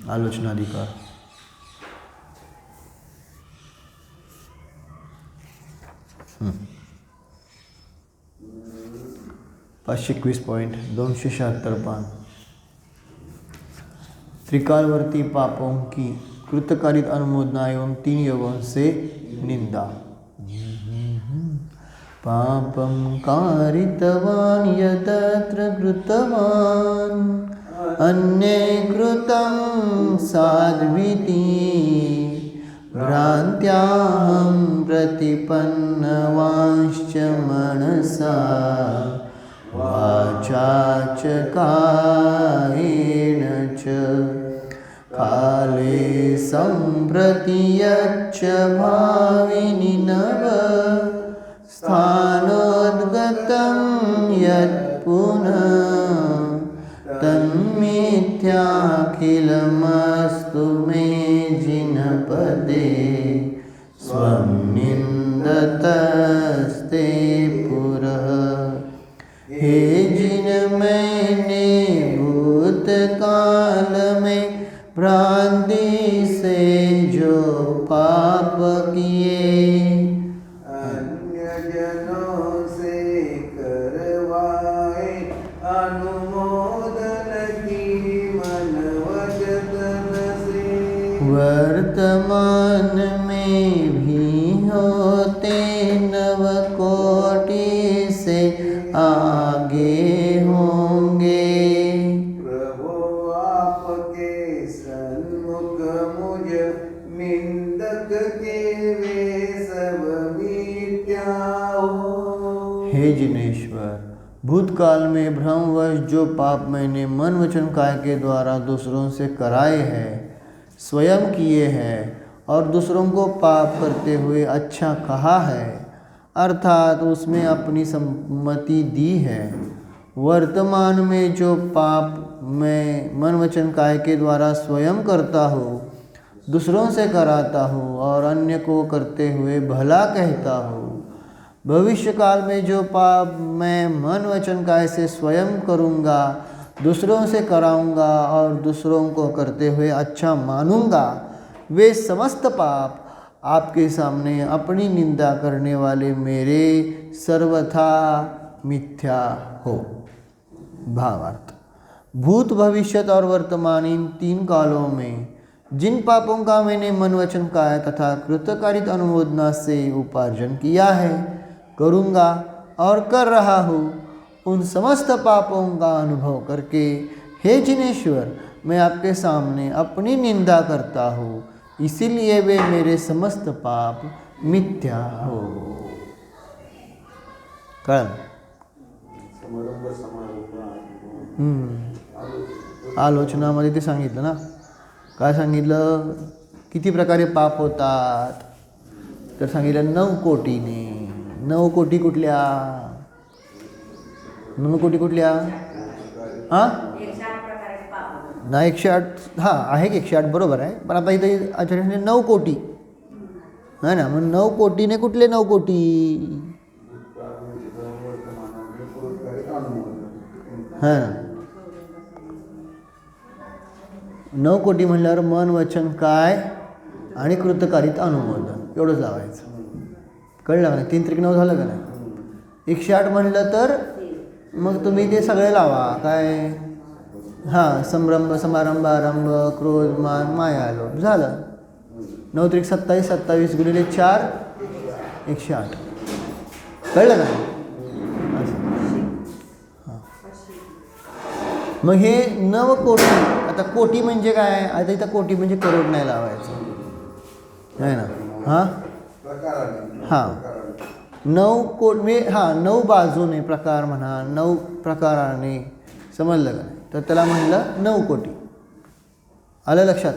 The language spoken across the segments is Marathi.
आलोचनाधिकार. 521.276 पान. त्रिकालवर्ती पापों की कृतकारित अनुमोदना एवं 3 योगों से निंदा. पापं कारितवान् यतत्र कृतवान् अन्ये कृतं साध्विति भ्रान्त्याहं प्रतिपन्नवांश्च मनसा वाचा च कायेन च काले सम्प्रति यच्च भाविनि नव स्थानोद्गतं यत् पुनः तन्मिथ्याखिलमस्तु मे जिनपदे स्वं निन्दतस्ते पुरः. हे जिन मैंने भूतकाल में भ्रांति से जो पाप किए वर्तमान में भी होते नवकोटि से आगे होंगे. प्रभु आपके सन्मुख मुझ निंदक के वे सब मिथ्या हो. हे जिनेश्वर, भूतकाल में भ्रमवश जो पाप मैंने मन वचन काय के द्वारा दूसरों से कराए हैं, स्वयं किए हैं और दूसरों को पाप करते हुए अच्छा कहा है, अर्थात उसमें अपनी सम्मति दी है. वर्तमान में जो पाप मैं मन वचन काय के द्वारा स्वयं करता हूँ, दूसरों से कराता हूँ और अन्य को करते हुए भला कहता हूँ, भविष्य काल में जो पाप मैं मन वचन काय से स्वयं करूँगा, दूसरों से कराऊंगा और दूसरों को करते हुए अच्छा मानूंगा, वे समस्त पाप आपके सामने अपनी निंदा करने वाले मेरे सर्वथा मिथ्या हो. भावार्थ. भूत, भविष्यत और वर्तमान इन 3 कालों में जिन पापों का मैंने मन वचन काय तथा कृतकारित अनुमोदना से उपार्जन किया है, करूँगा और कर रहा हूँ, उन समस्त पापों का अनुभव करके हे जिनेश्वर, मैं आपके सामने अपनी निंदा करता हूँ, इसीलिए वे मेरे समस्त पाप मिथ्या हो. कळलं? आलोचनामध्ये ते सांगितलं ना. काय सांगितलं? किती प्रकारे पाप होतात? तर सांगितलं 9 कोटीने. 9 कोटी कुठल्या? 9 कोटी कुठल्या? हां ना 108. हां आहे की 108 बरोबर आहे, पण आता इथे आचार्याने 9 कोटी आहे ना. मग 9 कोटीने कुठले 9 कोटी? हां ना. 9 कोटी म्हणल्यावर मन वचन काय आणि कृतकारित अनुमोदन एवढंच लावायचं. कळलं का नाही? 3 त्रिक 9 झालं का नाही? 108 म्हणलं तर मग तुम्ही ते सगळे लावा. काय? हां, संभ्रम, समारंभ, आरंभ, क्रोध, मान, माया, लोभ झालं. 9 त्रिक 27, 27 गुणिले 4 108. कळलं का? हां. मग हे 9 कोटी. आता कोटी म्हणजे काय? आता इथं कोटी म्हणजे करोड नाही लावायचं आहे ना. हां हां 9 कोटी. हां 9 बाजूने प्रकार म्हणा, 9 प्रकाराने, समजलं का नाही? तर त्याला म्हणलं 9 कोटी. आलं लक्षात?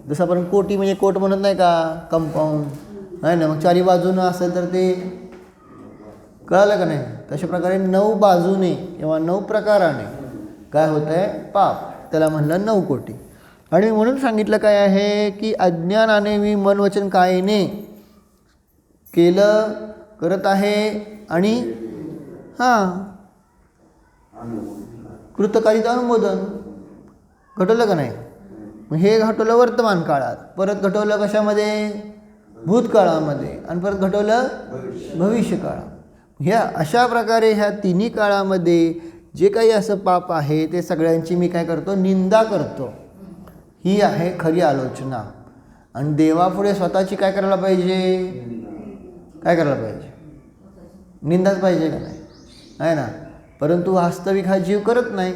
जसं आपण कोटी म्हणजे कोट म्हणत नाही का, कंपाऊंड आहे ना. मग 4 बाजूनं असेल तर ते कळालं का नाही? तशा प्रकारे 9 बाजूने किंवा 9 प्रकाराने काय होतं आहे? पाप. त्याला म्हणलं 9 कोटी. आणि म्हणून सांगितलं काय आहे की अज्ञानाने मी मन वचन कायेने केलं, करत आहे आणि हां कृतकारित अनुमोदन. घटलं का नाही? मग हे घटवलं वर्तमान काळात, परत घटवलं कशामध्ये, भूतकाळामध्ये, आणि परत घटवलं भविष्य काळात. ह्या अशा प्रकारे ह्या तिन्ही काळामध्ये जे काही असं पाप आहे ते सगळ्यांची मी काय करतो, निंदा करतो. ही आहे खरी आलोचना. आणि देवापुढे स्वतःची काय करायला पाहिजे, काय करायला पाहिजे, निंदाच पाहिजे का नाही, आहे ना. परंतु वास्तविक हा जीव करत नाही.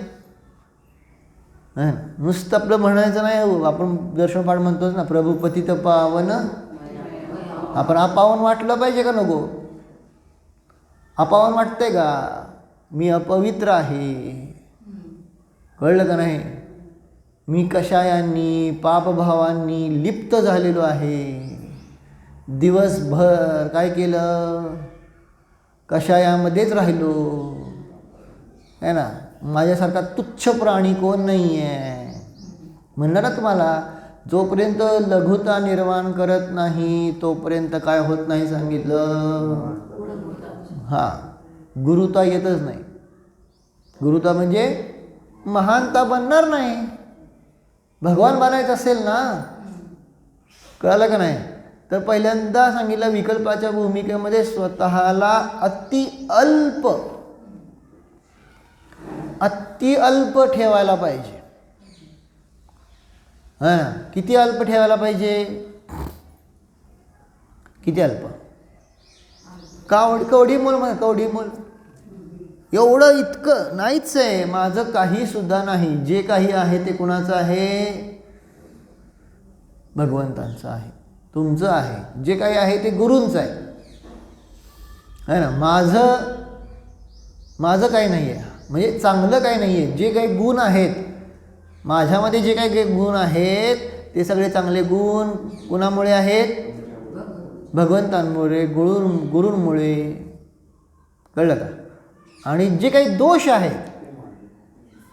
नुसतं आपलं म्हणायचं नाही. आपण दर्शनपाठ म्हणतोच ना, प्रभू पतित पावन. आपण अपावन वाटलं पाहिजे का नको, अपावन वाटतंय का, मी अपवित्र आहे, कळलं का नाही, मी कशायांनी पापभावांनी लिप्त झालेलो आहे. दिवसभर काय केलं, कशायामध्येच राहिलो, आहे ना. माझ्यासारखा तुच्छ प्राणी कोण नाही आहे. म्हणलं ना तुम्हाला, जोपर्यंत लघुता निर्माण करत नाही तोपर्यंत काय होत नाही सांगितलं. हां, गुरुता येतच नाही. गुरुता म्हणजे महानता बनणार नाही. भगवान बनायचं असेल ना, कळालं का नाही, तर पहिल्यांदा सांगितलं विकल्पाच्या भूमिकेमध्ये स्वतःला अति अल्प ठेवायला पाहिजे. हां, किती अल्प ठेवायला पाहिजे, किती अल्प, कवडी मोल म्हणा, कवडी मोल, एवढं इतकं नाहीच आहे. माझं काही सुद्धा नाही. जे काही आहे ते कुणाचं आहे, भगवंतांचं आहे, तुमचं आहे. जे काही आहे ते गुरूंचं आहे ना. माझं काही नाही आहे, म्हणजे चांगलं काही नाही आहे. जे काही गुण आहेत माझ्यामध्ये, जे काही गुण आहेत ते सगळे चांगले गुण कुणामुळे आहेत, भगवंतांमुळे, गुरूंमुळे, कळलं का. आणि जे काही दोष आहेत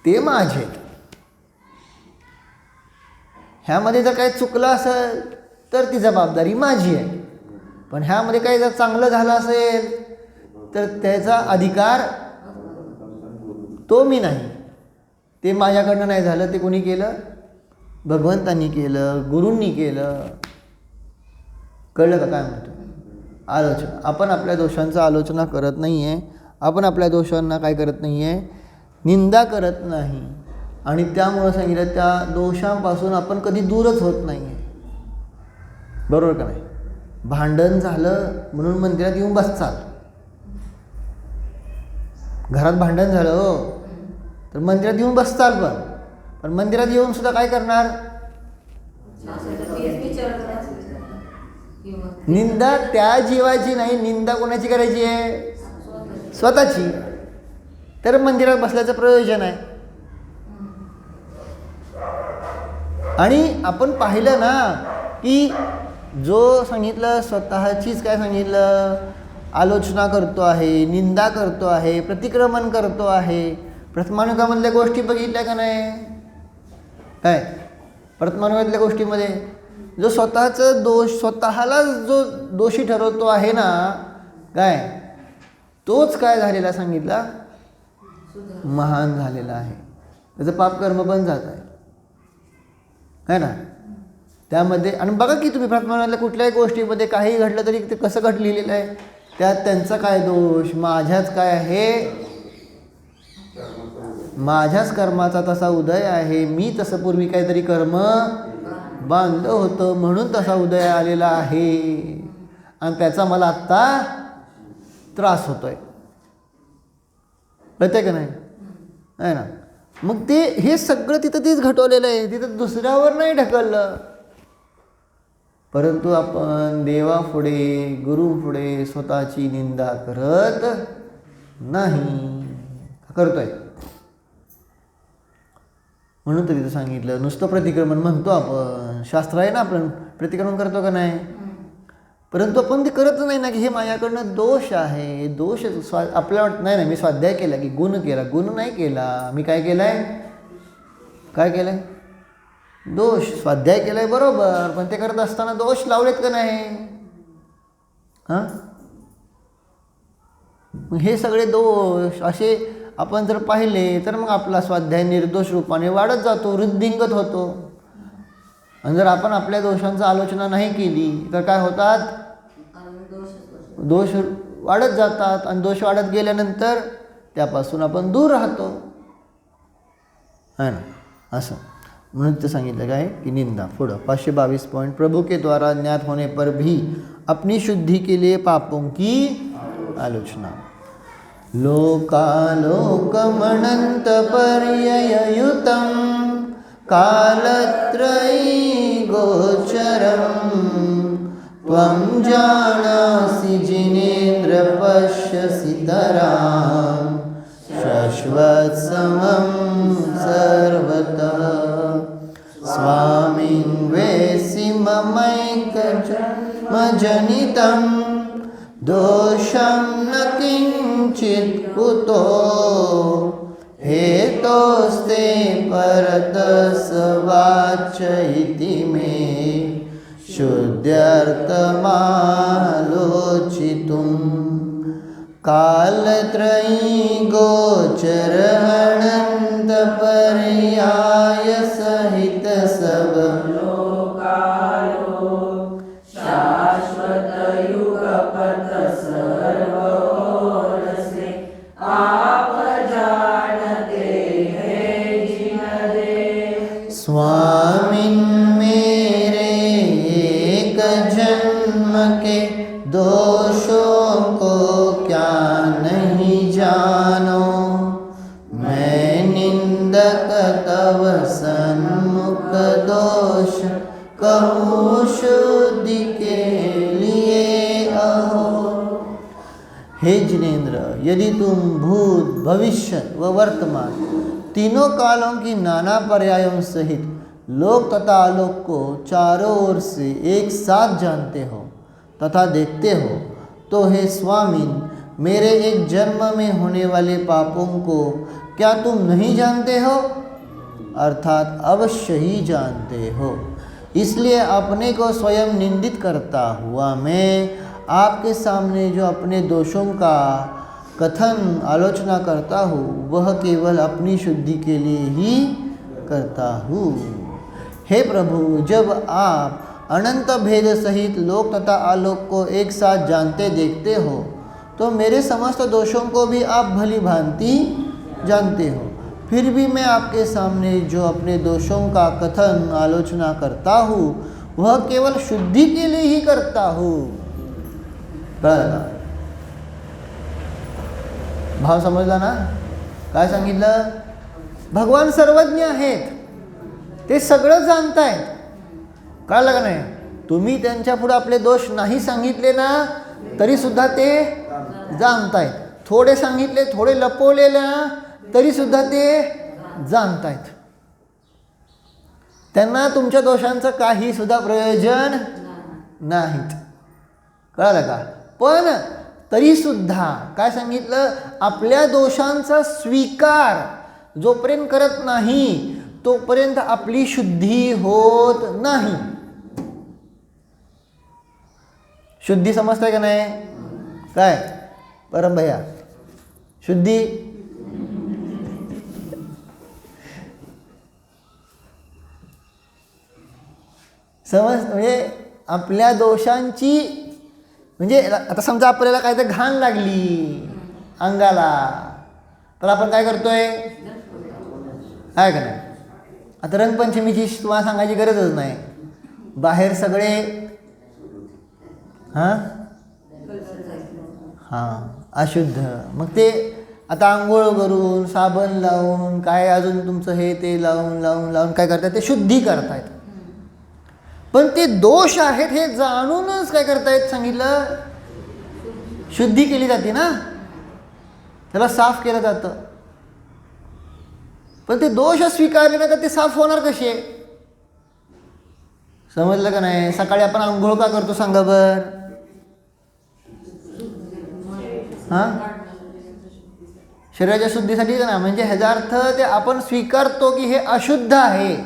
ते माझे. ह्यामध्ये जर काही चुकलं असेल तर ती जबाबदारी माझी आहे. पण ह्यामध्ये काही जर चांगलं झालं असेल तर त्याचा अधिकार तो मी नाही. ते माझ्याकडनं नाही झालं, ते कोणी केलं, भगवंतांनी केलं, गुरूंनी केलं. कळलं का काय म्हणतो. आलोचना, आपण आपल्या दोषांचा आलोचना करत नाही आहे. आपण आपल्या दोषांना काय करत नाही आहे, निंदा करत नाही. आणि त्यामुळं सांगितलं त्या दोषांपासून आपण कधी दूरच होत नाही आहे. बरोबर का नाही. भांडण झालं म्हणून मंदिरात येऊन बसचाल. घरात भांडण झालं हो तर मंदिरात येऊन बसचाल. पण मंदिरात येऊन सुद्धा काय करणार, निंदा त्या जीवाची नाही, निंदा कोणाची करायची आहे, स्वतःची. तर मंदिरात बसल्याचं प्रयोजन आहे. आणि आपण पाहिलं ना की जो सांगितलं स्वतःचीच काय सांगितलं, आलोचना करतो आहे, निंदा करतो आहे, प्रतिक्रमण करतो आहे. प्रथमानुगामधल्या गोष्टी बघितल्या का नाही, काय प्रथमानुगामधल्या गोष्टीमध्ये जो स्वतःचं दोष, स्वतःला जो दोषी ठरवतो आहे ना, काय तोच काय झालेला सांगितला, महान झालेला आहे. त्याचं पापकर्म पण जात आहे, है ना. त्यामध्ये आणि बघा की तुम्ही प्रथमानुगामधल्या कुठल्याही गोष्टीमध्ये काही घडलं तरी ते कसं लिहिलेलं आहे, त्यात त्यांचा काय दोष, माझ्याच काय आहे, माझ्याच कर्माचा तसा उदय आहे. मी तसं पूर्वी काहीतरी कर्म बांधलं होतं म्हणून तसा उदय आलेला आहे आणि त्याचा मला आत्ता त्रास होतोय. कळतंय का नाही, आहे ना. मग ते हे सगळं तिथं तेच घटवलेलं आहे, तिथं दुसऱ्यावर नाही ढकललं. परंतु आपण देवापुढे, गुरुपुढे स्वतःची निंदा करत नाही, करतोय. म्हणून तर तिथं सांगितलं नुसतं प्रतिक्रमण म्हणतो आपण, शास्त्र आहे ना, आपण प्रतिक्रमण करतो का नाही. परंतु आपण ते करत नाही ना की हे माझ्याकडनं दोष आहे. दोष आपल्याला वाटत नाही ना, मी स्वाध्याय केला की गुण केला, गुण नाही केला, मी काय केलं आहे, काय केलं आहे, दोष. स्वाध्याय केला आहे बरोबर, पण ते करत असताना दोष लावलेत का नाही. हां, हे सगळे दोष असे आपण जर पाहिले तर मग आपला स्वाध्याय निर्दोष रूपाने वाढत जातो, वृद्धिंगत होतो. आणि जर आपण आपल्या दोषांची आलोचना नाही केली तर काय होतात, दोष वाढत जातात आणि दोष वाढत गेल्यानंतर त्यापासून आपण दूर राहतो है ना. असं म्हणून ते सांगितलं काय की निंदा. पुढं 522 पॉइंट. प्रभु के द्वारा ज्ञात होने पर भी अपनी शुद्धि के लिए पापों की आलोचना. लोकालोकमनंत पर्यययुतं कालत्रयी गोचरम् त्वं जानासि जिनेन्द्र पश्यसि तरां शश्वत्समं सर्वतः स्वामिं वेसि ममैकजन्मजनितं दोषं न किञ्चित् कुतो हेतोस्ते परतस्वाच इति मे शुद्ध्यर्थमालोचितुं. कालत्रयी गोचर अनंत पर्याय सहित सब लोकालो शाश्वत युगपत सर्वोरसे आप जानते हैं जिन दे. स्वामिन मेरे एक जन्म के दोषों को क्या नहीं जानो, मैं निंदक तव सन्मुख दोष कहूँ शुद्धि के लिए अहो. हे जिनेन्द्र, यदि तुम भूत भविष्य व वर्तमान तीनों कालों की नाना पर्यायों सहित लोक तथा आलोक को चारों ओर से एक साथ जानते हो तथा देखते हो, तो हे स्वामिन मेरे एक जन्म में होने वाले पापों को क्या तुम नहीं जानते हो, अर्थात अवश्य ही जानते हो. इसलिए अपने को स्वयं निंदित करता हुआ मैं आपके सामने जो अपने दोषों का कथन आलोचना करता हूँ वह केवल अपनी शुद्धि के लिए ही करता हूँ. हे प्रभु, जब आप अनंत भेद सहित लोक तथा आलोक को एक साथ जानते देखते हो तो मेरे समस्त दोषों को भी आप भली भांति जानते हो. फिर भी मैं आपके सामने जो अपने दोषों का कथन आलोचना करता हूँ वह केवल शुद्धि के लिए ही करता हूँ. भाव समजला ना. काय सांगितलं, भगवान सर्वज्ञ आहेत, ते सगळं जाणतायत. कळलं का नाही. तुम्ही त्यांच्या पुढे आपले दोष नाही सांगितले ना तरी सुद्धा ते जाणतायत. थोडे सांगितले, थोडे लपवलेले ना तरी सुद्धा ते जाणतायत. त्यांना तुमच्या दोषांचं काही सुद्धा प्रयोजन नाहीत. कळलं का. पण तरी सुद्धा काय सांगितलं, आपल्या दोषांचा स्वीकार जोपर्यंत करत नाही तोपर्यंत आपली शुद्धी होत नाही. शुद्धी समजताय का नाही. काय परम भैया, शुद्धी समज म्हणजे आपल्या दोषांची, म्हणजे आता समजा आपल्याला काय तर घाण लागली अंगाला तर आपण काय करतोय, आहे का नाही. आता रंगपंचमीची तुम्हाला सांगायची गरजच नाही. बाहेर सगळे अशुद्ध. मग ते आता आंघोळ करून साबण लावून काय अजून तुमचं हे ते लावून लावून लावून काय करतायत, ते शुद्धी करतायत. पण ते दोष आहेत हे जाणूनच काय करतायत सांगितलं, शुद्धी केली जाते ना, त्याला साफ केलं जातं. पण ते दोष स्वीकारले नाही तर ते साफ होणार कसे. समजलं का नाही. सकाळी आपण आंघोळ का करतो सांगा बर. शरीराच्या शुद्धीसाठी ना. म्हणजे ह्याचा अर्थ ते आपण स्वीकारतो की हे अशुद्ध आहे,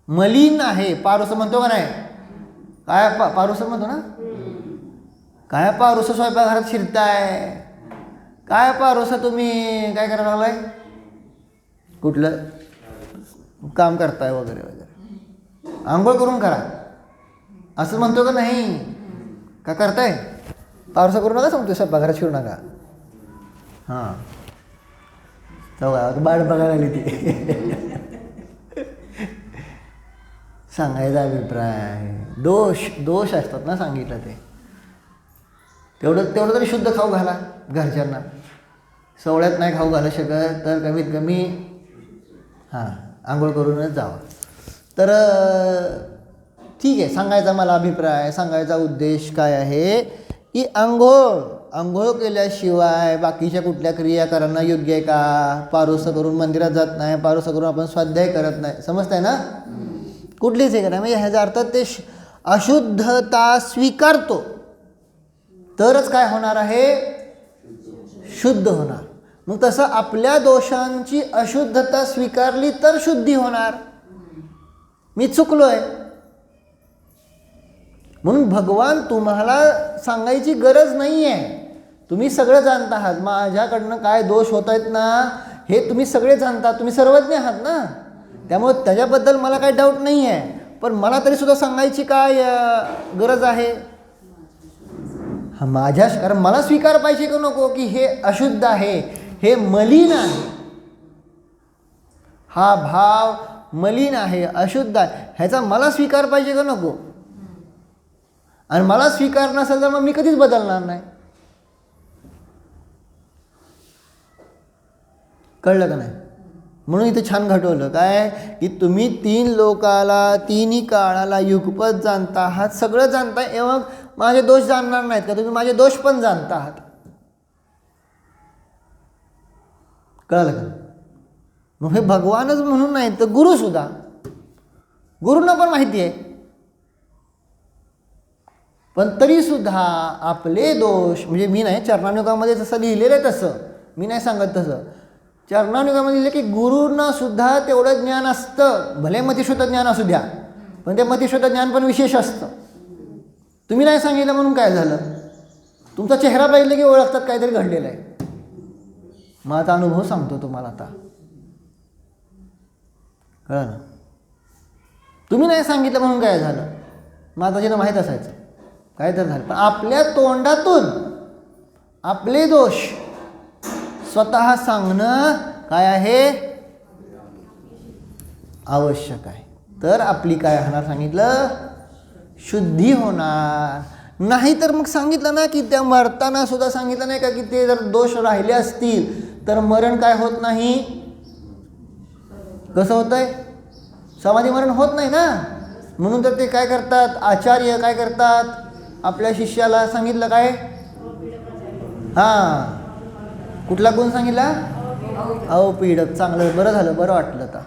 मलिन आहे. पारुस म्हणतो का नाही. काय पारुस म्हणतो ना. काय पारुस स्वयंपाकघरात शिरताय, काय पारुस तुम्ही काय करायला लागलाय, कुठलं काम करताय वगैरे वगैरे. आंघोळ करून करा असं म्हणतो का नाही? का करताय? पारसा करू नका सांगतो, स्वयंपाकघरात शिरू नका. हां चौघा बाळ बघायला आली ती. सांगायचा अभिप्राय दोष असतात ना सांगितलं ते. तेवढं तरी शुद्ध खाऊ घाला घरच्यांना. सवळ्यात नाही खाऊ घालू शकत तर कमीत कमी आंघोळ करूनच जावं. तर ठीक आहे, सांगायचा मला अभिप्राय, सांगायचा उद्देश काय आहे की आंघोळ केल्याशिवाय बाकीच्या कुठल्या क्रिया करणं योग्य आहे का? पारोसं करून मंदिरात जात नाही, पारोसं करून आपण स्वाध्याय करत नाही, समजतंय ना? कुठलीच आहे का नाही, म्हणजे ह्याचा अर्थ ते अशुद्धता स्वीकारतो तरच काय होणार आहे? शुद्ध होणार. मग तसं आपल्या दोषांची अशुद्धता स्वीकारली तर शुद्धी होणार. मी चुकलोय म्हणून भगवान तुम्हाला सांगायची गरज नाही आहे. तुम्ही सगळं जाणता आहात, माझ्याकडनं काय दोष होत आहेत ना हे तुम्ही सगळे जाणता, तुम्ही सर्वज्ञ आहात ना, त्यामुळे त्याच्याबद्दल मला काही डाऊट नाही आहे. पण मला तरीसुद्धा सांगायची काय गरज आहे? कारण मला स्वीकार पाहिजे का नको की हे अशुद्ध आहे, हे मलिन आहे, हा भाव मलिन आहे, अशुद्ध आहे, ह्याचा मला स्वीकार पाहिजे का नको? आणि मला स्वीकार नसेल तर मग मी कधीच बदलणार नाही. कळलं का नाही? म्हणून इथे छान घडवलं काय की तुम्ही तिन्ही काळाला युगपत जाणता आहात, सगळं जाणताय, मग माझे दोष जाणणार नाहीत का? तुम्ही माझे दोष पण जाणता आहात. कळलं का? मग हे भगवानच म्हणून नाही तर गुरुसुद्धा, गुरूंना पण माहिती आहे, पण तरीसुद्धा आपले दोष, म्हणजे मी नाही, चरणानुगामध्ये जसं लिहिलेलं आहे तसं मी नाही सांगत, तसं चरणानुगामध्ये लिहिलं की गुरूंना सुद्धा तेवढं ज्ञान असतं, भले मतिशुद्ध ज्ञान असू द्या, पण ते मतिशुद्ध ज्ञान पण विशेष असतं. तुम्ही नाही सांगितलं म्हणून काय झालं? तुमचा चेहरा पाहिलं की ओळखतात काहीतरी घडलेलं आहे. माझा अनुभव सांगतो तुम्हाला आता, कळलं ना? तुम्ही नाही सांगितलं म्हणून काय झालं? माझं जिनं माहीत असायचं काय तर झालं, पण आपल्या तोंडातून आपले दोष स्वतः सांगणं काय आहे? आवश्यक आहे. तर आपली काय होणार सांगितलं? शुद्धी होणार. नाही तर मग सांगितलं ना की त्या मरताना सुद्धा सांगितलं नाही का की ते जर दोष राहिले असतील तर मरण काय होत नाही? कसं होतंय? समाधी मरण होत नाही ना. म्हणून तर ते काय करतात, आचार्य काय करतात, आपल्या शिष्याला सांगितलं काय? कुठला गुण सांगितला? अवपीडक. चांगलं, बरं झालं, बरं वाटलं. आता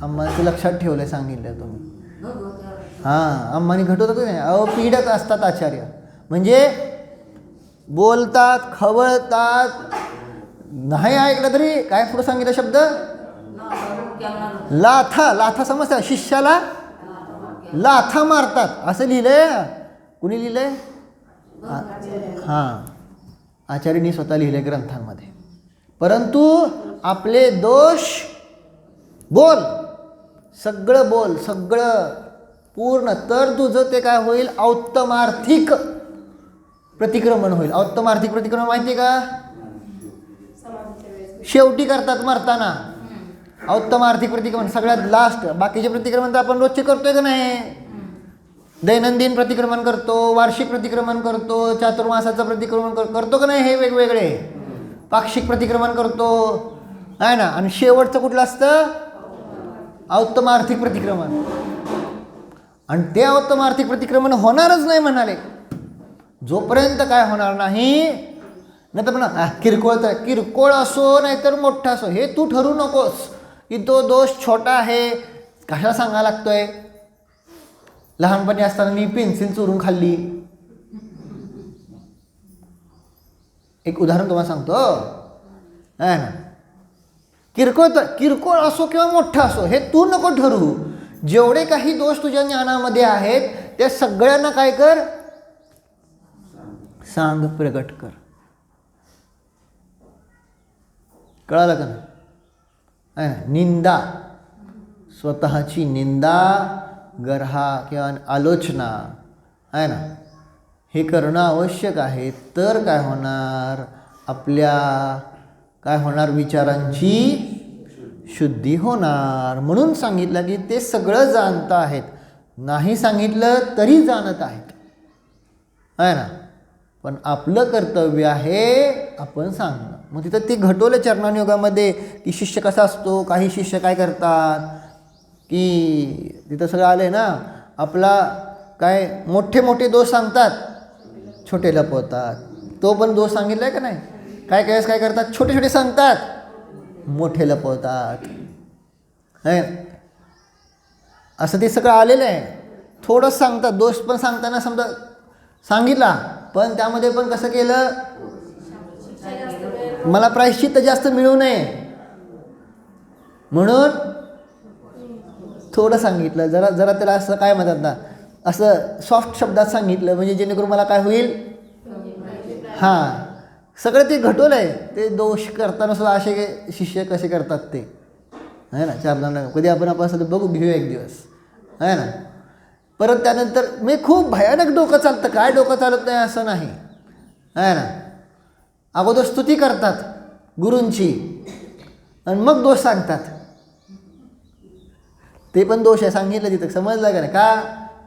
अम्माचं लक्षात ठेवलंय, सांगितलं तुम्ही. अम्मानी घटवतात नाही, अवपीडक असतात आचार्य, म्हणजे बोलतात, खवळतात, नाही ऐकलं तरी काय पुढं सांगितलं शब्द? लाथा समजता? शिष्याला लाथा मारतात असं लिहिलंय. कुणी लिहिलंय? आचार्यांनी स्वतः लिहिले ग्रंथांमध्ये. परंतु आपले दोष सगळं पूर्ण, तर तुझं ते काय होईल? औत्तमार्थिक प्रतिक्रमण होईल. औत्तमार्थिक प्रतिक्रमण माहिती का? शेवटी करतात मरताना औत्तमार्थिक प्रतिक्रमण, सगळ्यात लास्ट. बाकीचे प्रतिक्रमण तर आपण रोजचे करतोय का नाही? दैनंदिन प्रतिक्रमण करतो, वार्षिक प्रतिक्रमण करतो, चातुर्मासाचं प्रतिक्रमण करतो का नाही? हे वेगवेगळे पाक्षिक प्रतिक्रमण करतो आहे ना. आणि शेवटचं कुठलं असतं? औत्तमार्थिक प्रतिक्रमण. आणि ते औत्तमार्थिक प्रतिक्रमण होणारच नाही म्हणाले जोपर्यंत काय होणार नाही. नाही तर म्हणा किरकोळ असो नाहीतर मोठा असो, हे तू ठरू नकोस की तो दोष छोटा आहे. कशाला सांगायला लागतोय? लहानपणी असताना मी पेन्सिल चोरून खाल्ली. एक उदाहरण तुम्हाला सांगतो आहे ना. किरकोळ असो किंवा मोठा असो, हे तू नको ठरवू. जेवढे काही दोष तुझ्या ज्ञानामध्ये आहेत त्या सगळ्यांना काय कर? सांग, प्रगट कर. कळालं का ना? निंदा, स्वतःची निंदा गरहा किंवा आलोचना आहे ना, हे करणं आवश्यक आहे. तर काय होणार, आपल्या काय होणार, विचारांची शुद्धी होणार. म्हणून सांगितलं की ते सगळं जाणत आहेत, नाही सांगितलं तरी जाणत आहेत, आहे ना. पण आपलं कर्तव्य आहे आपण सांगणं. मग तिथं ते घटवलं चरणानुयोगामध्ये की शिष्य कसा असतो. काही शिष्य काय करतात की तिथं सगळं आलं आहे ना, आपला काय मोठे मोठे दोष सांगतात, छोटे लपवतात. तो पण दोष सांगितला आहे का नाही. काय काय काय करतात, छोटे छोटे सांगतात, मोठे लपवतात. असं ते सगळं आलेलं आहे. थोडंच सांगतात, दोष पण सांगताना समजा सांगितला, पण त्यामध्ये पण कसं केलं, मला प्रायश्चित्त जास्त मिळू नये म्हणून थोडं सांगितलं. जरा जरा त्याला असं काय म्हणतात ना, असं सॉफ्ट शब्दात सांगितलं, म्हणजे जेणेकरून मला काय होईल. हां, सगळं ते घटवलं आहे. ते दोष करताना सुद्धा असे शिष्य कसे करतात ते, आहे ना. चारणांना कधी आपण असं बघू, घेऊया एक दिवस, आहे ना. परत त्यानंतर मी खूप भयानक डोकं चालतं, काय डोकं चालत नाही असं नाही, आहे ना. अगोदर स्तुती करतात गुरूंची आणि मग दोष सांगतात. ते पण दोष आहे, सांगितलं तिथं, समजलं का नाही. का,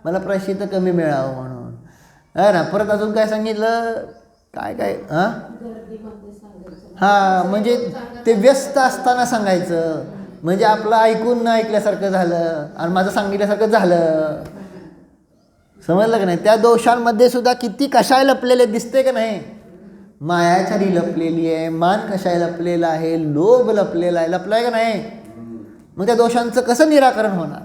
मला प्रायश्चित्त कमी मिळावं म्हणून, आहे ना. परत अजून काय सांगितलं, काय काय हां, म्हणजे ते व्यस्त असताना सांगायचं, म्हणजे आपलं ऐकून न ऐकल्यासारखं झालं आणि माझं सांगितल्यासारखं झालं. समजलं का नाही. त्या दोषांमध्ये सुद्धा किती कशाय लपलेले दिसते का नाही. मायाचारी लपलेली आहे, मान कशाय लपलेला आहे, लोभ लपलेला आहे, लपलाय का नाही. मग त्या दोषांचं कसं निराकरण होणार,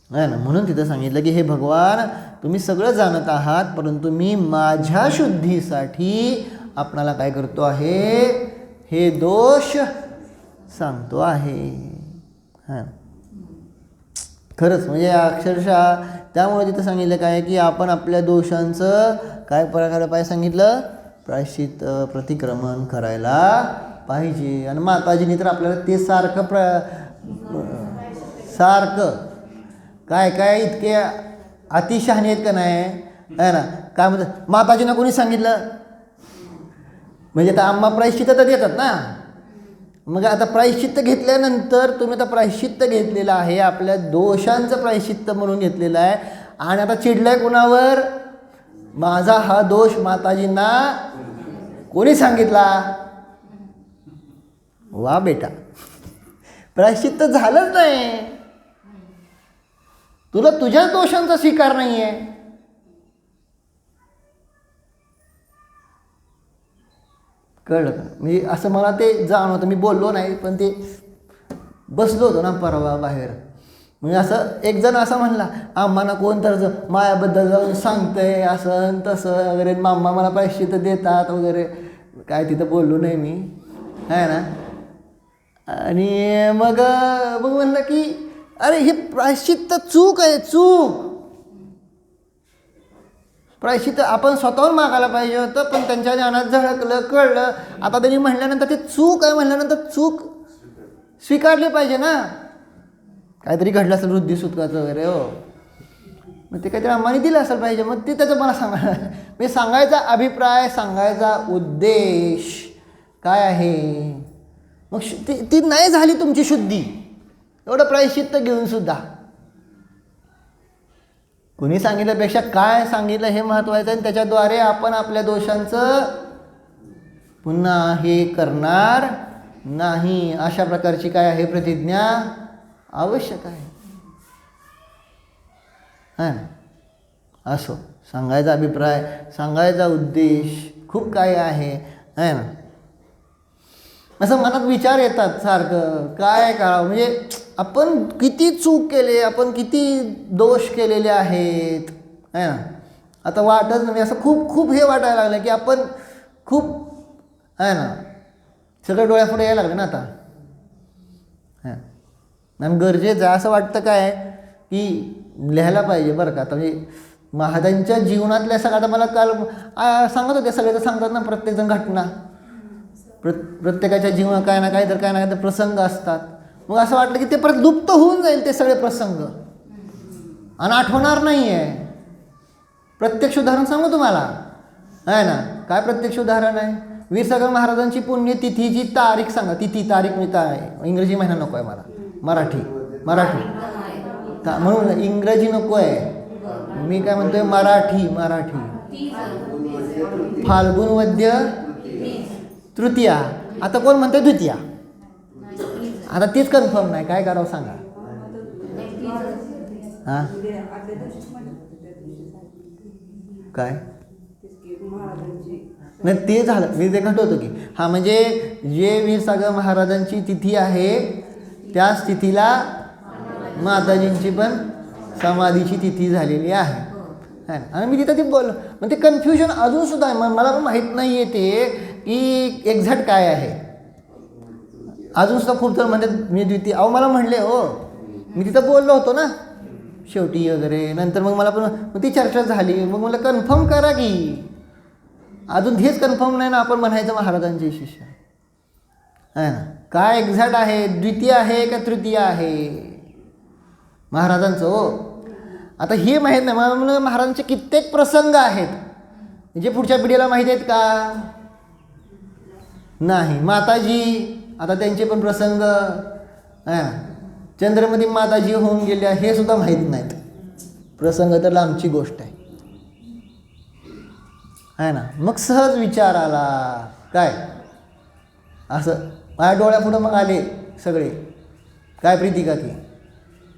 आहे ना. म्हणून तिथं सांगितलं की हे भगवान, तुम्ही सगळं जाणत आहात, परंतु मी माझ्या शुद्धीसाठी आपणाला काय करतो आहे, हे दोष सांगतो आहे. हां, खरंच म्हणजे अक्षरशः त्यामुळे तिथं सांगितलं काय की आपण आपल्या दोषांचं काय प्रकारे पाहिजे सांगितलं, प्रायश्चित्त प्रतिक्रमण करायला पाहिजे. आणि माताजींनी तर आपल्याला ते सारखं सारखं काय काय इतके अतिशहाणे आहेत का नाही, आहे ना. काय म्हणतात माताजींना कोणी सांगितलं, म्हणजे आता आम्हा प्रायश्चित्त तर देतात ना. मग आता प्रायश्चित्त घेतल्यानंतर तुम्ही आता प्रायश्चित्त घेतलेलं आहे, आपल्या दोषांचं प्रायश्चित्त म्हणून घेतलेलं आहे, आणि आता चिडलाय कुणावर, माझा हा दोष माताजींना कोणी सांगितला. वा बेटा, प्रायश्चित्त झालंच नाही, तुला तुझ्याच दोषांचा स्वीकार नाही आहे. कळलं का. म्हणजे असं मला ते जाणवतं, मी बोललो नाही पण ते बसलो होतो ना परवा बाहेर. म्हणजे असं एक जण असं म्हणला, आम्हाला कोण तर मायाबद्दल जाऊन सांगतंय असं तसं वगैरे, मामा मला प्रायश्चित्त देतात वगैरे. काय तिथं बोललो नाही मी, आहे ना. आणि मग म्हणलं की अरे हे प्रायश्चित्त चूक आहे, चूक. प्रायश्चित्त आपण स्वतःहून मागायला पाहिजे होतं, पण त्यांच्या ज्ञानात झळकलं, कळलं. आता त्यांनी म्हणल्यानंतर ते चूक आहे म्हणल्यानंतर चूक स्वीकारली पाहिजे ना. काहीतरी घडलं असेल वृद्धी सुतकाचं वगैरे, हो, मग ते काहीतरी आम्हाला दिलं असेल पाहिजे. मग ते त्याचं मला सांगा, मी सांगायचा अभिप्राय, सांगायचा उद्देश काय आहे. मग ती नाही झाली तुमची शुद्धी, एवढं प्रायश्चित्त घेऊन सुद्धा. कुणी सांगितल्यापेक्षा काय सांगितलं हे महत्त्वाचं आहे. आणि त्याच्याद्वारे आपण आपल्या दोषांचं पुन्हा हे करणार नाही, अशा प्रकारची काय आहे प्रतिज्ञा आवश्यक आहे. हां, असो सांगायचा अभिप्राय, सांगायचा उद्देश खूप काय आहे ना. असं मनात विचार येतात सारखं, काय करावं, म्हणजे आपण किती चूक केले, आपण किती दोष केलेले आहेत, आहे ना. आता वाटत नाही, असं खूप खूप हे वाटायला लागलं की आपण खूप, आहे ना, सगळं डोळ्यापुढे यायला लागलं ना आता. हां, आणि गरजेचं असं वाटतं काय की लिहायला पाहिजे बरं का. आता म्हणजे महाराजांच्या जीवनातल्या सगळं, आता मला काल सांगत होते सगळे, तर सांगतात ना प्रत्येकजण घटना, प्रत्येकाच्या जीवनात काय ना काय तर प्रसंग असतात. मग असं वाटलं की ते परत लुप्त होऊन जाईल ते सगळे प्रसंग आणि आठवणार नाही आहे. प्रत्यक्ष उदाहरण सांगू तुम्हाला, आहे ना. काय प्रत्यक्ष उदाहरण आहे? वीर सागर महाराजांची पुण्यतिथीची तारीख सांगा. तिथी तारीख मिळता आहे. इंग्रजी महिना नको आहे मला, मराठी म्हणून इंग्रजी नको आहे. मी काय म्हणतोय मराठी. फाल्गुन वद्य तृतीया. आता कोण म्हणतंय द्वितीया? आता तेच कन्फर्म नाही, काय करावं सांगा. हां काय नाही ते झालं, मी ते घटवतो की हां म्हणजे जे वीरसागर महाराजांची तिथी आहे त्याच तिथीला माताजींची पण समाधीची तिथी झालेली आहे. आणि मी तिथं ते बोललो, मग ते कन्फ्युजन अजूनसुद्धा आहे. मला पण माहीत नाही आहे ते की एक्झॅक्ट काय आहे. अजूनसुद्धा खूप जण म्हणतात मी द्वितीय. अहो मला म्हणले हो, मी तिथं बोललो होतो ना शेवटी वगैरे. नंतर मग मला पण मग ती चर्चा झाली. मग मला कन्फर्म करा की. अजून हेच कन्फर्म नाही ना आपण म्हणायचं महाराजांचे शिष्य आहे ना. काय एक्झॅक्ट आहे? द्वितीय आहे का तृतीय आहे महाराजांचं? हो आता हे माहीत नाही मला. म्हणून महाराजांचे कित्येक प्रसंग आहेत जे पुढच्या पिढीला माहीत आहेत का? नाही. माताजी आता त्यांचे पण प्रसंग आहे ना. चंद्रमती माताजी होऊन गेल्या हे सुद्धा माहीत नाहीत. प्रसंग तर लांबची गोष्ट आहे ना. मग सहज विचार आला काय असं माझ्या डोळ्यापुढं मग आले सगळे. काय प्रीती काकी,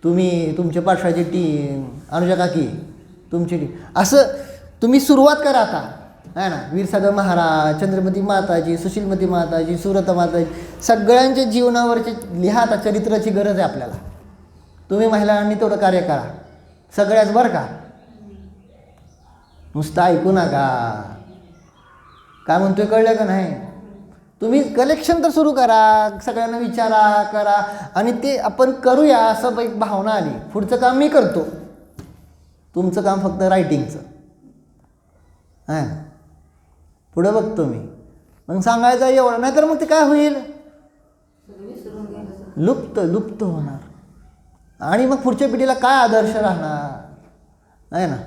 तुम्ही तुमच्या पाठशाची टीम, अनुजा काकी तुमची टीम, असं तुम्ही सुरुवात करा आता आहे ना. वीरसागर महाराज, चंद्रमती माताजी, सुशीलमती माताजी, सुरता माताजी, सगळ्यांच्या जीवनावरचे लिहा. आता चरित्राची गरज आहे आपल्याला. तुम्ही महिलांनी तेवढं कार्य करा सगळ्याच बरं का. नुसतं ऐकू नका. काय म्हणतोय कळलं का नाही? तुम्ही कलेक्शन तर सुरू करा, सगळ्यांना विचारा करा आणि ते आपण करूया असं एक भावना आली. पुढचं काम मी करतो, तुमचं काम फक्त रायटिंगचं हां. पुढं बघतो मी. मग सांगायचं एवढं, नाहीतर मग ते काय होईल? लुप्त होणार. आणि मग पुढच्या पिढीला काय आदर्श राहणार आहे ना.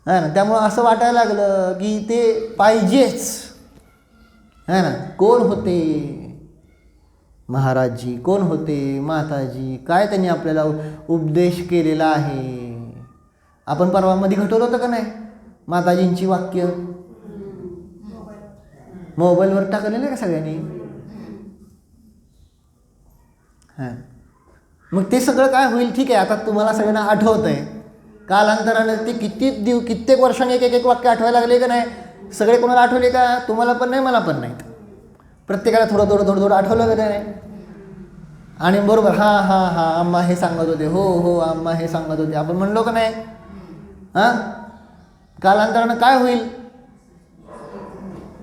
आहे ना. त्यामुळं असं वाटायला लागलं की ते पाहिजेच आहे ना. कोण होते महाराजजी, कोण होते माताजी, काय त्यांनी आपल्याला उपदेश केलेला आहे. आपण परवामध्ये घटवलं होतं का नाही माताजींची वाक्य? मोबाईलवर टाकले नाही का सगळ्यांनी? हां मग ते सगळं काय होईल? ठीक आहे, आता तुम्हाला सगळ्यांना आठवत आहे. कालांतरानं ते कित्येक वर्षांनी एक वाक्य आठवायला लागले का नाही? सगळे कोणाला आठवले का? तुम्हाला पण नाही, मला पण नाही. प्रत्येकाला थोडं आठवलं का नाही? आणि बरोबर हां आम्हा हे सांगत होते, हो आम्हा हे सांगत होते आपण म्हणलो का नाही? हां कालांतरानं काय होईल?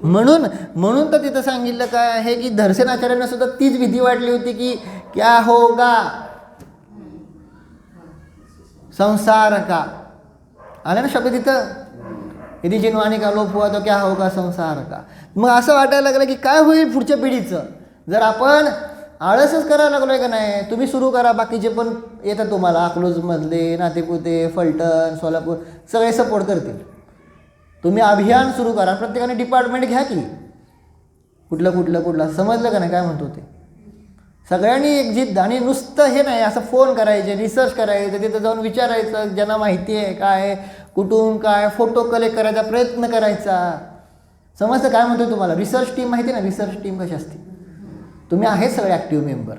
म्हणून तर तिथं सांगितलं काय आहे की धरसेन आचार्यांना सुद्धा तीच भीती वाटली होती की क्या होगा संसार का. आलं ना शब्द तिथं, यदि जिनवाणी का लोप हुआ तो क्या होगा संसार का. मग असं वाटायला लागलं की काय होईल पुढच्या पिढीचं जर आपण आळसच करायला लागलो आहे का नाही. तुम्ही सुरू करा, बाकीचे पण येतात तुम्हाला, अकलूजमधले, नातेपुते, फलटण, सोलापूर सगळे सपोर्ट करतील. तुम्ही अभियान सुरू करा, प्रत्येकाने डिपार्टमेंट घ्या की कुठलं समजलं का नाही काय म्हणतो ते. सगळ्यांनी एक जिद्द. आणि नुसतं हे नाही असं फोन करायचे, रिसर्च करायचं, तिथं जाऊन विचारायचं ज्यांना माहिती आहे काय कुठून काय, फोटो कलेक्ट करायचा प्रयत्न करायचा. समजतं काय म्हणतो तुम्हाला? रिसर्च टीम माहिती आहे ना, रिसर्च टीम कशी असते? तुम्ही आहेत सगळे ॲक्टिव्ह मेंबर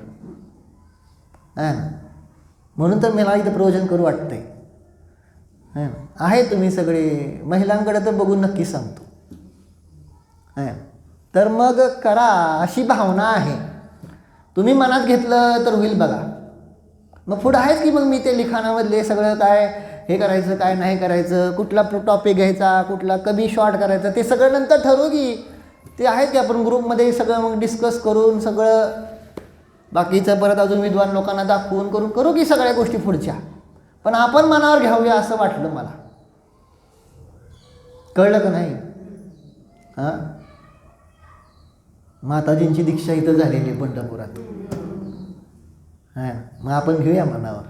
आहे ना. म्हणून तर मला इथं प्रयोजन करू वाटतंय आहे. तुम्ही सगळे महिलांकडे तर बघून नक्की सांगतो आहे. तर मग करा अशी भावना आहे. तुम्ही मनात घेतलं तर होईल बघा. मग पुढं आहेच की मग मी ते लिखाणामधले सगळं काय हे करायचं काय नाही करायचं, कुठला टॉपिक घ्यायचा, कुठला कमी शॉर्ट करायचा, ते सगळं नंतर ठरवू की. ते आहेच की आपण ग्रुपमध्ये सगळं मग डिस्कस करून सगळं बाकीचं परत अजून विद्वान लोकांना दाखवून करू की सगळ्या गोष्टी पुढच्या. पण आपण मनावर घ्याऊया असं वाटलं मला. कळलं का नाही? हां माताजींची दीक्षा इथं झालेली पंढरपुरात हां, मग आपण घेऊया मनावर,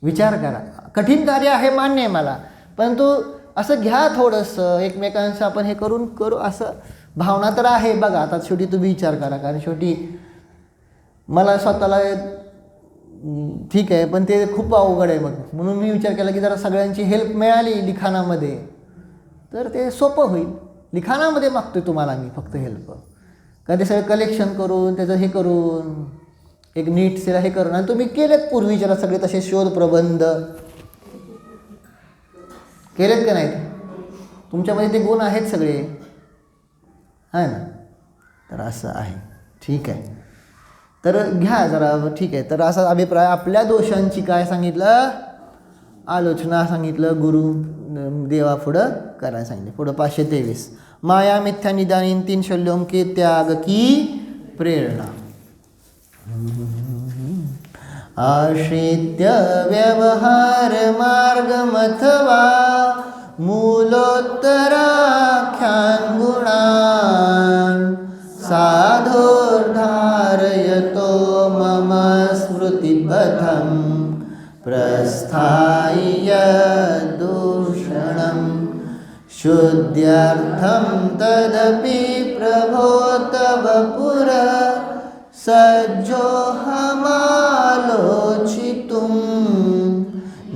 विचार करा. कठीण कार्य आहे मान्य आहे मला, परंतु असं घ्या थोडंसं एकमेकांचं आपण हे करू असं भावना तर आहे. बघा आता शेवटी तुम्ही विचार करा, कारण शेवटी मला स्वतःला ठीक आहे पण ते खूप अवघड आहे. मग म्हणून मी विचार केला की जरा सगळ्यांची हेल्प मिळाली लिखाणामध्ये तर ते सोपं होईल. लिखाणामध्ये मागतोय तुम्हाला मी फक्त हेल्प, कारण ते सगळं कलेक्शन करून त्याचं हे करून एक नीट सेला हे करून, आणि तुम्ही केलेत पूर्वीच्याला सगळे तसे शोध प्रबंध केलेत का नाहीत? तुमच्यामध्ये ते गुण आहेत सगळे, आहे ना? तर असं आहे. ठीक आहे, तर घ्या जरा. ठीक आहे, तर असा अभिप्राय आपल्या दोषांची काय सांगितलं, आलोचना सांगितलं, गुरु देवापुढं करायला सांगितलं. पुढं 523 माया मिथ्या निदान इन 3 शल्यों के त्याग की प्रेरणा. आश्रित्य व्यवहार मार्गमथवा मूलोत्तराख्यान गुणान् साधोर्धारयतो मम स्मृतिपथं प्रस्थाय दूषणं शुद्ध्यर्थं तदपि प्रभो तव पुर सज्जोऽहमालोचितुं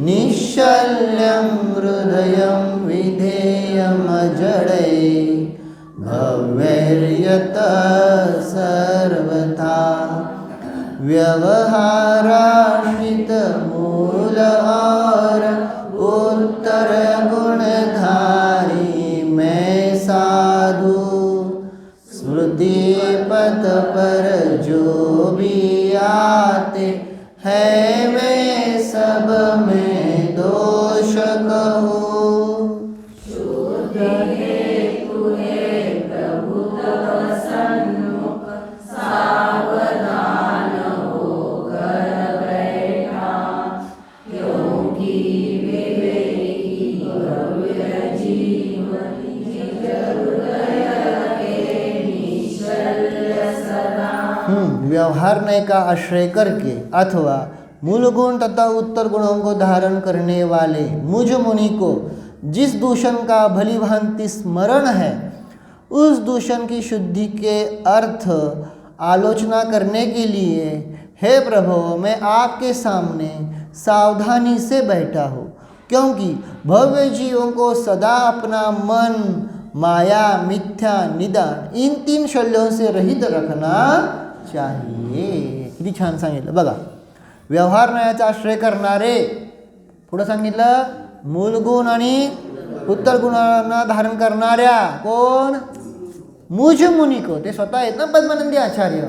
निश्चल्यं हृदयं विधेयमजडै भव्यर्यत सर्वथा व्यवहाराश्रित मूल और उत्तर गुणधारी मैं साधु स्मृति पथ पर जो भी आते हैं मैं सब में दोष कहूँ. व्यवहार का आश्रय करके अथवा मूल गुण तथा उत्तर गुणों को धारण करने वाले मुझ मुनि को जिस दूषण का भली भांति स्मरण है उस दूषण की शुद्धि के अर्थ आलोचना करने के लिए हे प्रभु मैं आपके सामने सावधानी से बैठा हूँ, क्योंकि भव्य जीवों को सदा अपना मन माया मिथ्या निदान इन 3 शल्यों से रहित रखना चाहिए. किती छान सांगितलं बघा. व्यवहार न्यायाचा आश्रय करणारे, पुढं सांगितलं मूल गुण आणि उत्तर गुणांना धारण करणाऱ्या कोण, मुझ मुनि को, ते स्वतः आहेत ना पद्मानंदी आचार्य.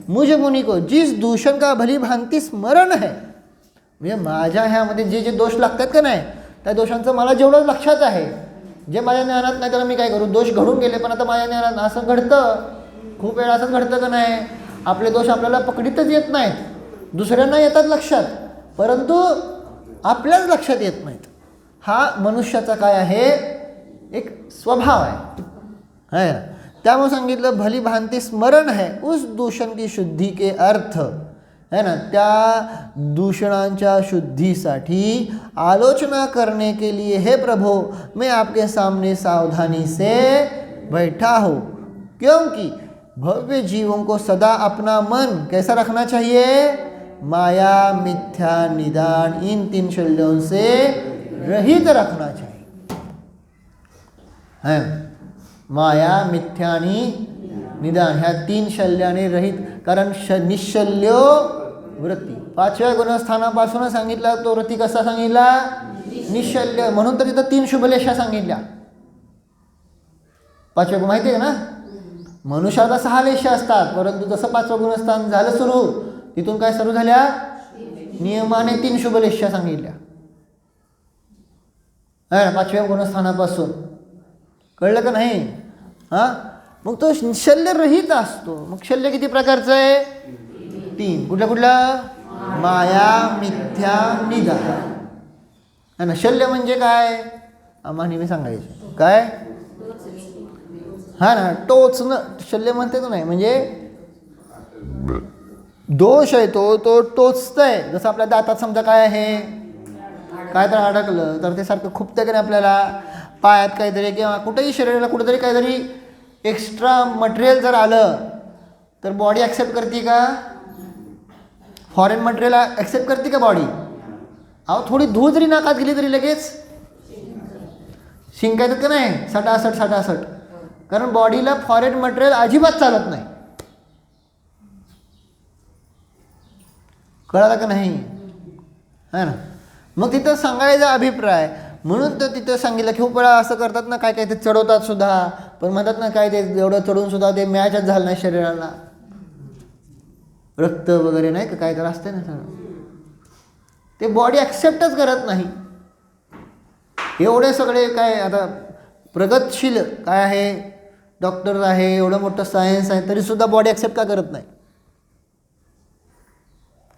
मुझ मुनि को जिस दूषण का भली भांति स्मरण है, म्हणजे माझ्या ह्यामध्ये जे जे दोष लागतात का नाही त्या दोषांचं मला जेवढं लक्षात आहे, जे माझ्या ज्ञानात नाही त्याला मी काय करू, दोष घडून गेले पण आता माझ्या ज्ञानात असं घडतं, खूप वेळा असंच घडतं का नाही, आपले दोष आपल्याला पकडीतच येत नाहीत, दुसऱ्यांना येतात लक्षात परंतु आपल्याच लक्षात येत नाहीत. हा मनुष्याचा काय आहे, एक स्वभाव आहे. त्यामुळे सांगितलं भली भांति स्मरण है उस दूषण की शुद्धि के अर्थ, है ना, त्या दूषणांच्या शुद्धीसाठी आलोचना करने के लिए हे प्रभु मैं आपके सामने सावधानी से बैठा हूँ, क्योंकि भव्य जीवों को सदा अपना मन कैसा रखना चाहिए, माया मिथ्या निदान इन 3 शल्यों से रहित रखना चाहिए. है माया मिथ्या आणि निदान ह्या 3 शल्याने रहित, कारण निश्चल्यो वृत्ती 5व्या गुणस्थानापासून सांगितला तो वृत्ती कसा सांगितला, निश्चल्य, म्हणून तर तिथं 3 शुभलेशा सांगितल्या. 5व्या गुण माहिती आहे ना, मनुष्याला 6 लेशा असतात, परंतु जसं 5वं गुणस्थान झालं सुरू तिथून काय सुरू झाल्या, नियमाने 3 शुभलेशा सांगितल्या. 5व्या गुणस्थानापासून कळलं का नाही. हां, मग तो शल्य रहित असतो. मग शल्य किती प्रकारचं आहे, 3. कुठलं माया मिथ्या निदान, है ना. शल्य म्हणजे काय आम्हाला मी सांगायचं काय, हा ना, टोचणं शल्य म्हणते तो नाही, म्हणजे दोष आहे तो टोचतंय. जसं आपल्या दातात समजा काय आहे, काय तर अडकलं तर ते सारखं खुपतं की नाही आपल्याला, पायात काहीतरी किंवा कुठेही शरीराला कुठेतरी काहीतरी एक्स्ट्रा मटेरियल जर आलं तर बॉडी ॲक्सेप्ट करते का? फॉरेन मटेरियल ॲक्सेप्ट करते का बॉडी? अहो थोडी धूळ जरी नाकात गेली तरी लगेच शिंकायचं का नाही, सटासट. कारण बॉडीला फॉरेन मटेरियल अजिबात चालत नाही. कळालं का नाही? है ना. मग तिथं सांगायचा अभिप्राय म्हणून तर तिथं सांगितलं. खूप वेळा असं करतात ना, काय ते चढवतात सुद्धा, पण म्हणतात ना काय ते एवढं चढून सुद्धा ते मॅचच झालं नाही शरीराला, रक्त वगैरे नाही का काय तर असते ना सगळं, ते बॉडी ॲक्सेप्टच करत नाही. एवढे सगळे काय आता प्रगतशील काय आहे, डॉक्टर आहे, एवढं मोठं सायन्स आहे, तरीसुद्धा बॉडी ॲक्सेप्ट का करत नाही?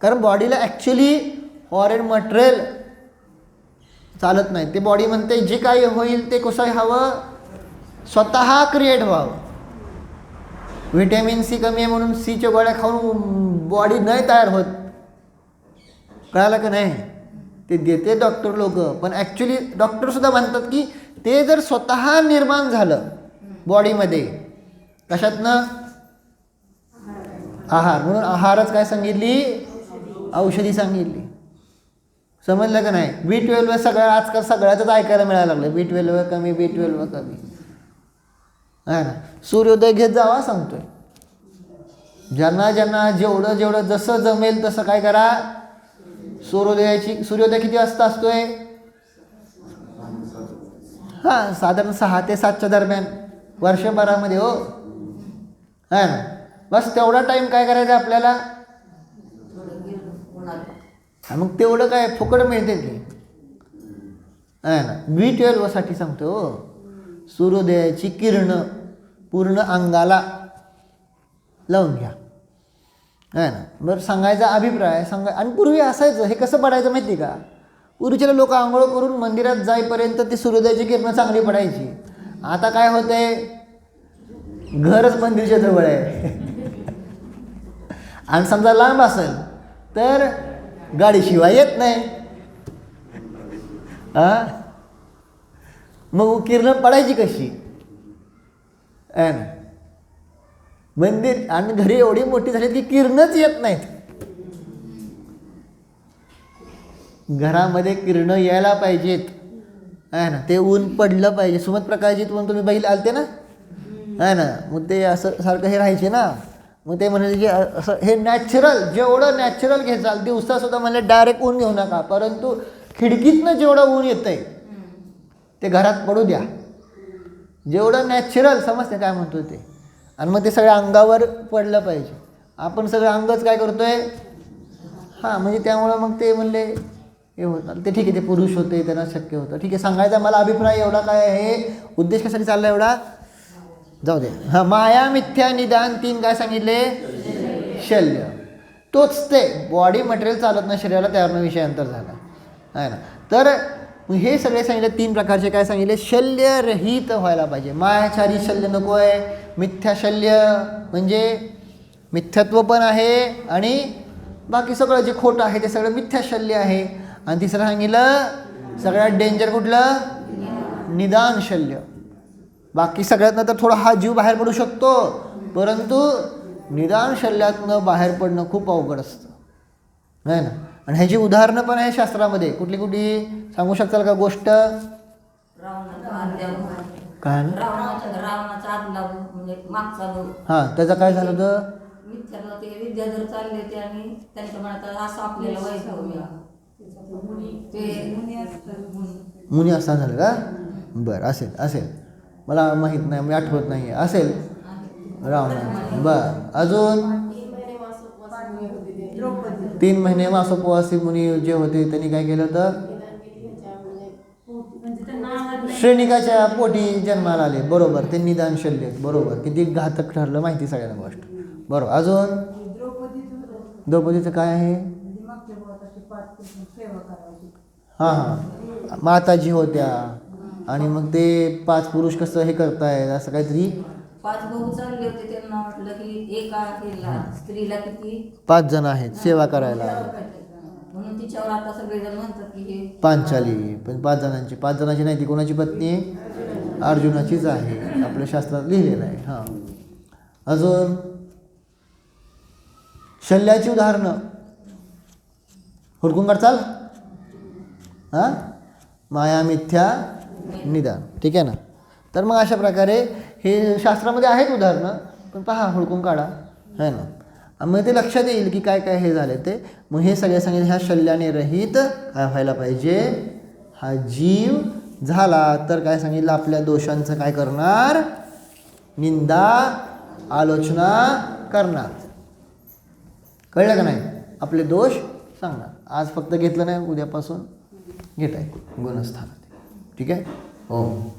कारण बॉडीला ॲक्च्युली फॉरेन मटेरियल चालत नाही. ते बॉडी म्हणते जे काही होईल ते कसं हवं, स्वतः क्रिएट व्हावं. व्हिटॅमिन सी कमी आहे म्हणून सीच्या गोळ्या खाऊन बॉडी नाही तयार होत. कळालं का नाही? ते देते डॉक्टर लोक, पण ॲक्च्युली डॉक्टरसुद्धा म्हणतात की ते जर स्वतः निर्माण झालं बॉडीमध्ये, कशातनं? आहार. म्हणून आहारच काय सांगितली? औषधी सांगितली. समजलं का नाही? B12 सगळं आजकाल सगळ्यातच ऐकायला मिळायला लागलं, B12 कमी, B12 कमी. आहे ना. सूर्योदय घेत जावा सांगतोय. ज्यांना जेवढं जसं जमेल तसं काय करा. सूर्योदय किती वाजता असतोय? हां, साधारण 6 ते 7च्या दरम्यान वर्षभरामध्ये. हो आहे ना. बस तेवढा टाईम काय करायचा आपल्याला. मग तेवढं काय फुकट मिळते की आहे ना. B12 साठी सांगतो. हो, सूर्योदयाची किरणं पूर्ण अंगाला लावून घ्या. आहे ना. बरं, सांगायचा अभिप्राय आणि पूर्वी असायचं, हे कसं पडायचं माहिती का? पूर्वीच्या लोक आंघोळ करून मंदिरात जाईपर्यंत ती सूर्योदयाची किरणं चांगली पडायची. आता काय होतंय, घरच मंदिरच्या जवळ आहे आणि समजा लांब असेल तर गाडीशिवाय येत नाही. मग किरण पडायची कशी? आहे ना. मंदिर आणि घरी एवढी मोठी झाली की किरणच येत नाहीत. घरामध्ये किरणं यायला पाहिजेत. आहे ना. ते ऊन पडलं पाहिजे. सुमतप्रकाशजीत म्हणून तुम्ही बैल आलते ना, आहे ना. मग ते असं सारखं हे राहायचे ना, मग ते म्हणाले की असं हे नॅचरल, जेवढं नॅचरल घ्यायचाल दिवसासुद्धा म्हणले डायरेक्ट ऊन घेऊ नका, परंतु खिडकीतनं जेवढं ऊन येतंय ते घरात पडू द्या. जेवढं नॅचरल, समजते काय म्हणतो ते. आणि मग ते सगळं अंगावर पडलं पाहिजे. आपण सगळं अंगच काय करतोय. हां, म्हणजे त्यामुळं मग ते म्हणले हे होतं ते ठीक आहे, ते पुरुष होते त्यांना शक्य होतं. ठीक आहे, सांगायचा मला अभिप्राय एवढा काय आहे, उद्देश कशासाठी चालला एवढा जाऊ दे. हां, माया मिथ्या निदान 3 काय सांगितले? शल्य. तोच ते बॉडी मटेरियल चालत नाही शरीराला, त्यावरनं विषयांतर झाला आहे ना. तर हे सगळे सांगितले 3 प्रकारचे काय सांगितले, शल्यरहित व्हायला पाहिजे. मायाचारी शल्य नको आहे. मिथ्या शल्य म्हणजे मिथ्यात्व पण आहे आणि बाकी सगळं जे खोटं आहे ते सगळं मिथ्या शल्य आहे. आणि तिसरं सांगितलं सगळ्यात डेंजर कुठलं? निदान शल्य. बाकी सगळ्यातनं तर थोडा हा जीव बाहेर पडू शकतो, परंतु निदान शल्यातनं बाहेर पडणं खूप अवघड असतं आहे ना. आणि ह्याची उदाहरणं पण आहे शास्त्रामध्ये. कुठली कुठली सांगू शकताल का गोष्ट? काय ना? हां, त्याचं काय झालं होतं? विद्याधर चालले होते आणि त्यांच्या मनात असं आपल्याला व्हायचं मुनी असताना झालं का? बरं, असेल मला माहीत नाही, मी आठवत नाही आहे. असेल रावण. बरं, अजून 3 महिने मासोपवासी मुनी जे होते त्यांनी काय केलं होतं? श्रेणिकाच्या पोटी जन्माला आले. बरोबर, ते निदान शल्य. बरोबर, किती घातक ठरलं माहिती सगळ्यांना गोष्ट. बरोबर. अजून द्रौपदीचं काय आहे? हां, माताजी होत्या आणि मग ते 5 पुरुष कसं हे करतायत असं काहीतरी 5 भाऊ चालले होते, त्यांना वाटलं की एका केला स्त्रीला किती 5 जण आहेत सेवा करायला. म्हणून तिच्यावर आता सगळेजण म्हणतात की हे पांचाली. पण 5 जणांची नाही, ती कोणाची पत्नी आहे? अर्जुनाचीच आहे, आपल्या शास्त्रात लिहिलेलं आहे. हां, अजून शल्याची उदाहरणं हुडकून काढचाल. हां, माया मिथ्या निदान. ठीक आहे ना. तर मग अशा प्रकारे हे शास्त्रामध्ये आहेत उदाहरणं, पण पहा हुडकून काढा, है ना. मग ते लक्षात येईल की काय काय हे झाले ते. मग हे सगळे सांगितले ह्या शल्याने रहित काय व्हायला पाहिजे. हा जीव झाला तर काय सांगितलं, आपल्या दोषांचं काय करणार, निंदा आलोचना करणार. कळलं का नाही, आपले दोष सांगणार. आज फक्त घेतलं नाही, उद्यापासून घेत आहे गुणस्थानात. ठीक आहे. हो.